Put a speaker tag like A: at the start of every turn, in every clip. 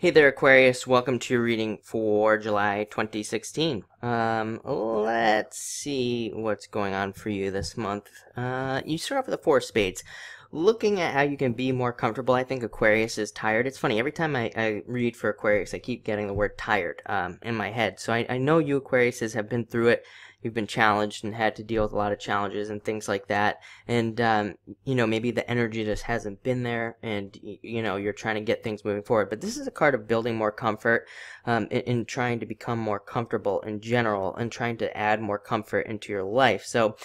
A: Hey there, Aquarius. Welcome to your reading for July 2016. Let's see what's going on for you this month. You start off with the Four of Spades. Looking at how you can be more comfortable, I think Aquarius is tired. It's funny, every time I read for Aquarius, I keep getting the word tired in my head. So I know you Aquariuses have been through it. You've been challenged and had to deal with a lot of challenges and things like that. And, maybe the energy just hasn't been there and, you're trying to get things moving forward. But this is a card of building more comfort in trying to become more comfortable in general and trying to add more comfort into your life. So,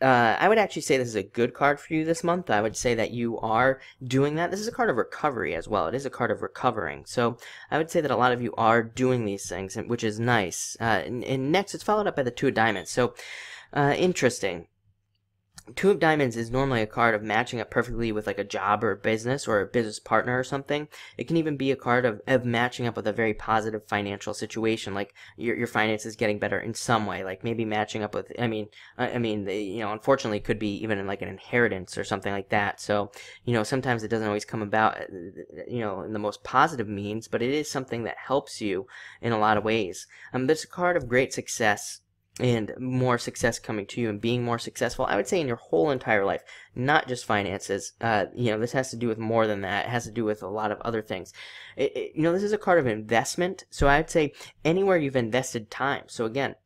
A: I would actually say this is a good card for you this month. I would say that you are doing that. This is a card of recovery as well. It is a card of recovering. So I would say that a lot of you are doing these things, which is nice. And next, it's followed up by the Two of Diamonds. So interesting. Two of Diamonds is normally a card of matching up perfectly with like a job or a business or a business partner or something. It can even be a card of matching up with a very positive financial situation, like your finances getting better in some way, like maybe matching up with, unfortunately it could be even in like an inheritance or something like that. So, sometimes it doesn't always come about, in the most positive means, but it is something that helps you in a lot of ways. There's a card of great success and more success coming to you and being more successful, I would say, in your whole entire life, not just finances. This has to do with more than that. It has to do with a lot of other things. This is a card of investment, so I would say anywhere you've invested time. So again,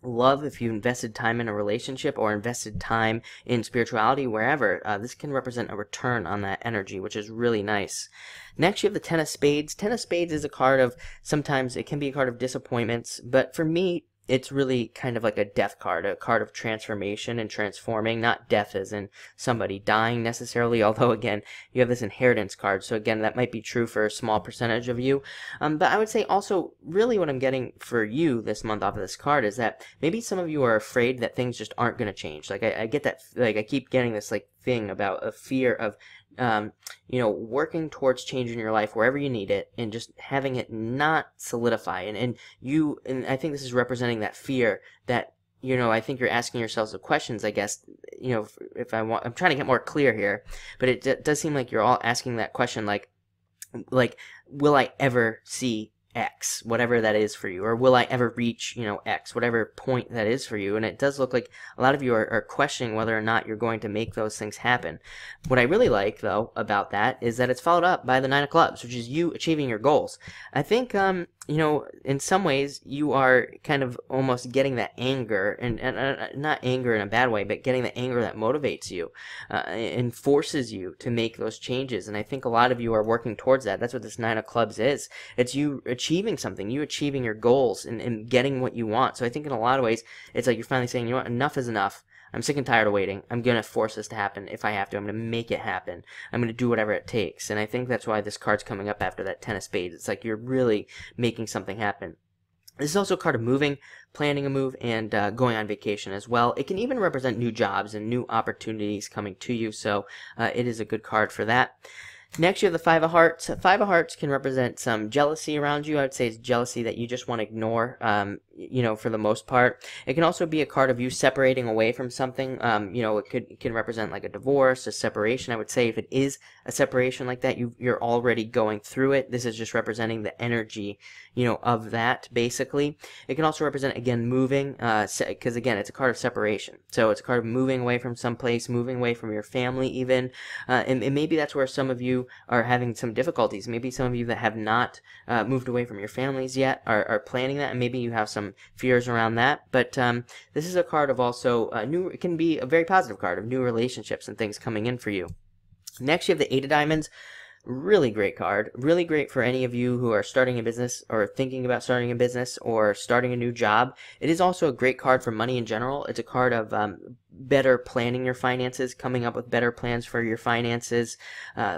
A: love, if you invested time in a relationship or invested time in spirituality, wherever, this can represent a return on that energy, which is really nice. Next, you have the Ten of Spades. Ten of Spades is a card of, sometimes it can be a card of disappointments, but for me, it's really kind of like a death card, a card of transformation and transforming, not death as in somebody dying necessarily, although again, you have this inheritance card, so again, that might be true for a small percentage of you. But I would say also, really what I'm getting for you this month off of this card is that maybe some of you are afraid that things just aren't going to change. Like, I get that, like, I keep getting this, like, thing about a fear of working towards changing your life wherever you need it and just having it not solidify. And I think this is representing that fear that, I think you're asking yourselves the questions, I guess, if I'm trying to get more clear here, but it does seem like you're all asking that question, like, will I ever see X, whatever that is for you, or will I ever reach, X, whatever point that is for you. And it does look like a lot of you are questioning whether or not you're going to make those things happen. What I really like, though, about that is that it's followed up by the Nine of Clubs, which is you achieving your goals. I think, in some ways, you are kind of almost getting that anger, and not anger in a bad way, but getting the anger that motivates you and forces you to make those changes. And I think a lot of you are working towards that. That's what this Nine of Clubs is. It's you achieving something, you achieving your goals and getting what you want. So I think in a lot of ways, it's like you're finally saying, you know what, enough is enough. I'm sick and tired of waiting. I'm going to force this to happen if I have to. I'm going to make it happen. I'm going to do whatever it takes. And I think that's why this card's coming up after that Ten of Spades. It's like you're really making something happen. This is also a card of moving, planning a move, and going on vacation as well. It can even represent new jobs and new opportunities coming to you. So it is a good card for that. Next, you have the Five of Hearts. Five of Hearts can represent some jealousy around you. I would say it's jealousy that you just want to ignore, for the most part. It can also be a card of you separating away from something. It can represent like a divorce, a separation. I would say if it is a separation like that, you're already going through it. This is just representing the energy, of that, basically. It can also represent, again, moving, because, again, it's a card of separation. So it's a card of moving away from someplace, moving away from your family even, and maybe that's where some of you are having some difficulties. Maybe some of you that have not moved away from your families yet are planning that, and maybe you have some fears around that. But this is a card of also it can be a very positive card of new relationships and things coming in for you. Next, you have the Eight of Diamonds. Really great card. Really great for any of you who are starting a business or thinking about starting a business or starting a new job. It is also a great card for money in general. It's a card of better planning your finances, coming up with better plans for your finances,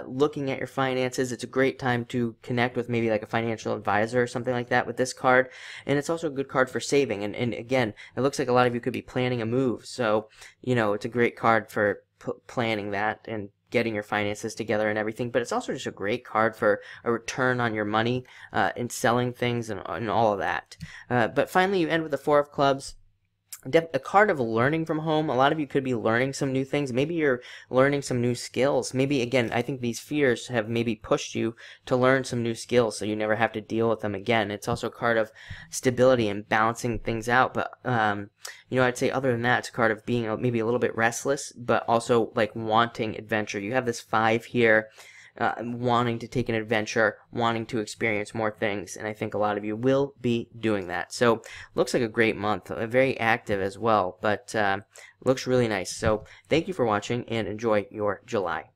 A: looking at your finances. It's a great time to connect with maybe like a financial advisor or something like that with this card. And it's also a good card for saving. And again, it looks like a lot of you could be planning a move. So, it's a great card for planning that and getting your finances together and everything, but it's also just a great card for a return on your money and selling things and all of that. But finally, you end with the Four of Clubs. a card of learning from home. A lot of you could be learning some new things. Maybe you're learning some new skills. Maybe, again, I think these fears have maybe pushed you to learn some new skills so you never have to deal with them again. It's also a card of stability and balancing things out. But, you know, I'd say other than that, it's a card of being maybe a little bit restless, but also like wanting adventure. You have this 5 here. Wanting to take an adventure, wanting to experience more things, and I think a lot of you will be doing that. So looks like a great month, very active as well, but looks really nice. So thank you for watching and enjoy your July.